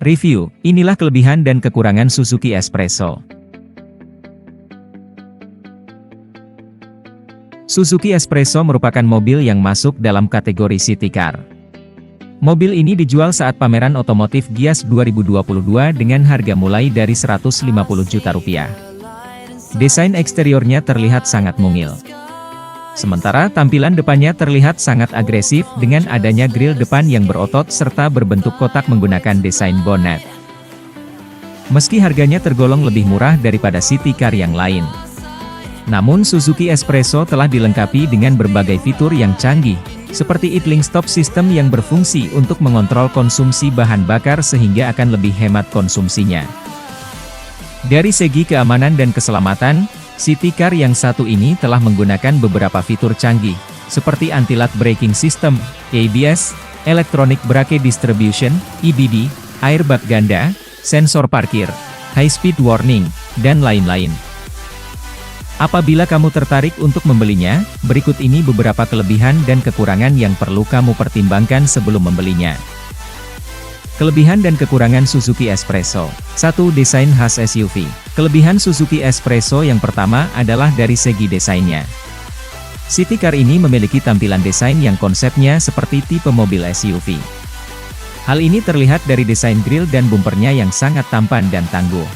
Review, inilah kelebihan dan kekurangan Suzuki Espresso. Suzuki Espresso merupakan mobil yang masuk dalam kategori city car. Mobil ini dijual saat pameran otomotif Gias 2022 dengan harga mulai dari 150 juta rupiah. Desain eksteriornya terlihat sangat mungil. Sementara tampilan depannya terlihat sangat agresif dengan adanya grill depan yang berotot serta berbentuk kotak menggunakan desain bonnet. Meski harganya tergolong lebih murah daripada city car yang lain, namun Suzuki Espresso telah dilengkapi dengan berbagai fitur yang canggih, seperti idling stop system yang berfungsi untuk mengontrol konsumsi bahan bakar sehingga akan lebih hemat konsumsinya. Dari segi keamanan dan keselamatan, city car yang satu ini telah menggunakan beberapa fitur canggih, seperti anti-lock braking system, ABS, electronic brake distribution, EBD, airbag ganda, sensor parkir, high speed warning, dan lain-lain. Apabila kamu tertarik untuk membelinya, berikut ini beberapa kelebihan dan kekurangan yang perlu kamu pertimbangkan sebelum membelinya. Kelebihan dan kekurangan Suzuki Espresso. 1. Desain khas SUV. Kelebihan Suzuki Espresso yang pertama adalah dari segi desainnya. City car ini memiliki tampilan desain yang konsepnya seperti tipe mobil SUV. Hal ini terlihat dari desain grill dan bumpernya yang sangat tampan dan tangguh.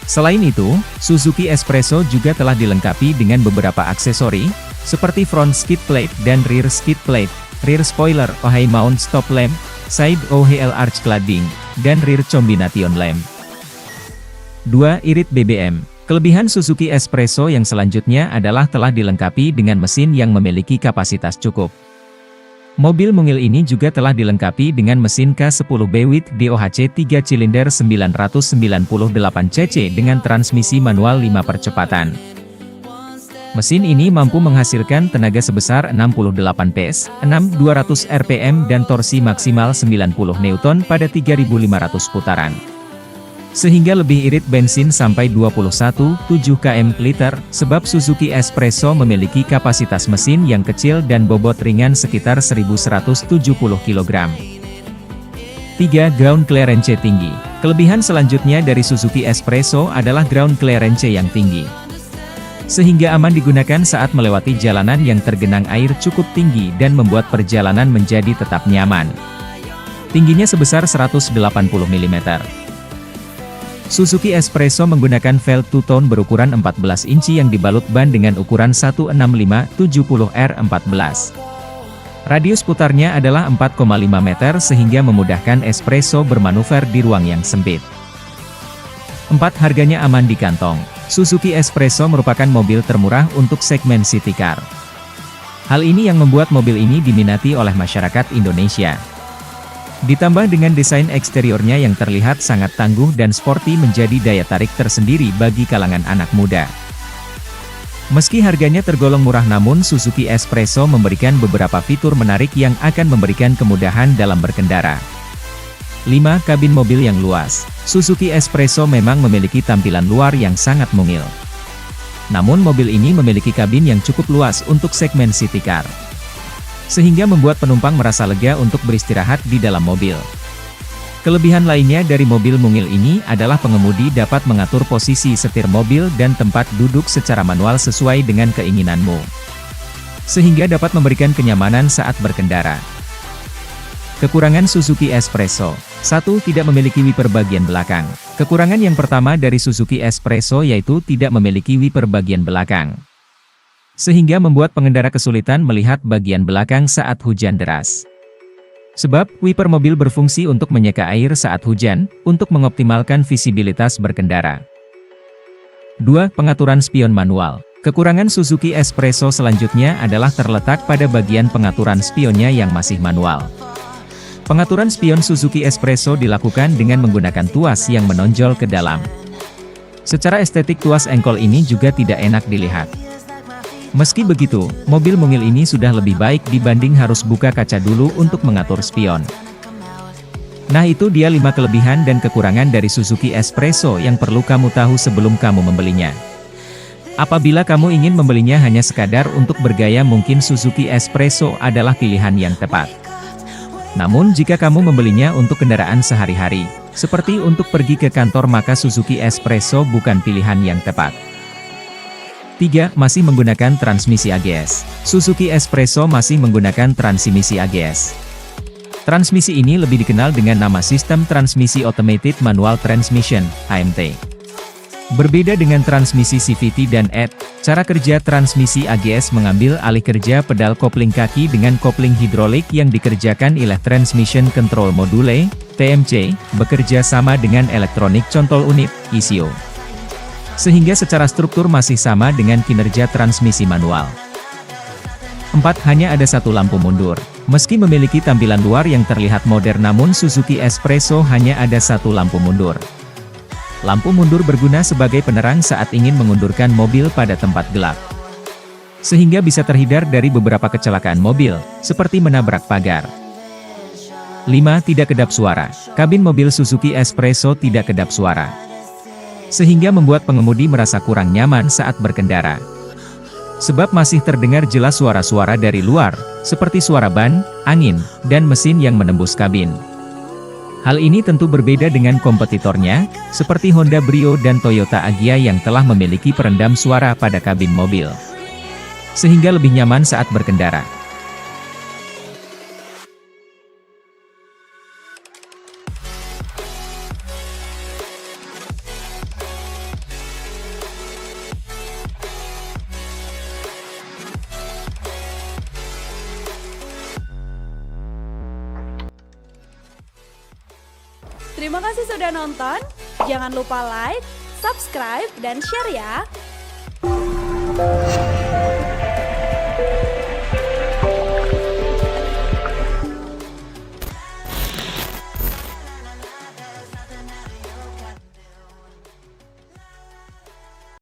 Selain itu, Suzuki Espresso juga telah dilengkapi dengan beberapa aksesori, seperti front skid plate dan rear skid plate, rear spoiler OHI mount stop lamp, side OHL arch cladding, dan rear combination lamp. 2. Irit BBM. Kelebihan Suzuki Espresso yang selanjutnya adalah telah dilengkapi dengan mesin yang memiliki kapasitas cukup. Mobil mungil ini juga telah dilengkapi dengan mesin K10B with DOHC 3 silinder 998 cc dengan transmisi manual 5 percepatan. Mesin ini mampu menghasilkan tenaga sebesar 68 PS, 6.200 rpm dan torsi maksimal 90 Newton pada 3.500 putaran. Sehingga lebih irit bensin sampai 21,7 km/liter, sebab Suzuki Espresso memiliki kapasitas mesin yang kecil dan bobot ringan sekitar 1.170 kg. 3. Ground clearance tinggi. Kelebihan selanjutnya dari Suzuki Espresso adalah ground clearance yang tinggi, sehingga aman digunakan saat melewati jalanan yang tergenang air cukup tinggi dan membuat perjalanan menjadi tetap nyaman. Tingginya sebesar 180 mm. Suzuki Espresso menggunakan velg two-tone berukuran 14 inci yang dibalut ban dengan ukuran 165/70R14. Radius putarnya adalah 4,5 meter sehingga memudahkan Espresso bermanuver di ruang yang sempit. 4. Harganya aman di kantong. Suzuki Espresso merupakan mobil termurah untuk segmen city car. Hal ini yang membuat mobil ini diminati oleh masyarakat Indonesia. Ditambah dengan desain eksteriornya yang terlihat sangat tangguh dan sporty menjadi daya tarik tersendiri bagi kalangan anak muda. Meski harganya tergolong murah namun Suzuki Espresso memberikan beberapa fitur menarik yang akan memberikan kemudahan dalam berkendara. 5. Kabin mobil yang luas. Suzuki Espresso memang memiliki tampilan luar yang sangat mungil. Namun mobil ini memiliki kabin yang cukup luas untuk segmen city car, sehingga membuat penumpang merasa lega untuk beristirahat di dalam mobil. Kelebihan lainnya dari mobil mungil ini adalah pengemudi dapat mengatur posisi setir mobil dan tempat duduk secara manual sesuai dengan keinginanmu, sehingga dapat memberikan kenyamanan saat berkendara. Kekurangan Suzuki Espresso. 1. Tidak memiliki wiper bagian belakang. Kekurangan yang pertama dari Suzuki Espresso yaitu tidak memiliki wiper bagian belakang, sehingga membuat pengendara kesulitan melihat bagian belakang saat hujan deras. Sebab, wiper mobil berfungsi untuk menyeka air saat hujan, untuk mengoptimalkan visibilitas berkendara. 2. Pengaturan spion manual. Kekurangan Suzuki Espresso selanjutnya adalah terletak pada bagian pengaturan spionnya yang masih manual. Pengaturan spion Suzuki Espresso dilakukan dengan menggunakan tuas yang menonjol ke dalam. Secara estetik tuas engkol ini juga tidak enak dilihat. Meski begitu, mobil mungil ini sudah lebih baik dibanding harus buka kaca dulu untuk mengatur spion. Nah itu dia 5 kelebihan dan kekurangan dari Suzuki Espresso yang perlu kamu tahu sebelum kamu membelinya. Apabila kamu ingin membelinya hanya sekadar untuk bergaya mungkin Suzuki Espresso adalah pilihan yang tepat. Namun jika kamu membelinya untuk kendaraan sehari-hari, Seperti untuk pergi ke kantor maka Suzuki Espresso bukan pilihan yang tepat. 3. Masih menggunakan transmisi AGS. Suzuki Espresso masih menggunakan transmisi AGS. Transmisi ini lebih dikenal dengan nama Sistem Transmisi Automated Manual Transmission, AMT. Berbeda dengan transmisi CVT dan ET, cara kerja transmisi AGS mengambil alih kerja pedal kopling kaki dengan kopling hidrolik yang dikerjakan oleh Transmission Control Module, TMC, bekerja sama dengan Electronic Control Unit, ECU. Sehingga secara struktur masih sama dengan kinerja transmisi manual. 4. Hanya ada satu lampu mundur. Meski memiliki tampilan luar yang terlihat modern namun Suzuki Espresso hanya ada satu lampu mundur. Lampu mundur berguna sebagai penerang saat ingin mengundurkan mobil pada tempat gelap. Sehingga bisa terhindar dari beberapa kecelakaan mobil, seperti menabrak pagar. 5. Tidak kedap suara. Kabin mobil Suzuki Espresso tidak kedap suara. Sehingga membuat pengemudi merasa kurang nyaman saat berkendara. Sebab masih terdengar jelas suara-suara dari luar, seperti suara ban, angin, dan mesin yang menembus kabin. Hal ini tentu berbeda dengan kompetitornya, seperti Honda Brio dan Toyota Agya yang telah memiliki perendam suara pada kabin mobil. Sehingga lebih nyaman saat berkendara. Terima kasih sudah nonton, jangan lupa like, subscribe, dan share ya!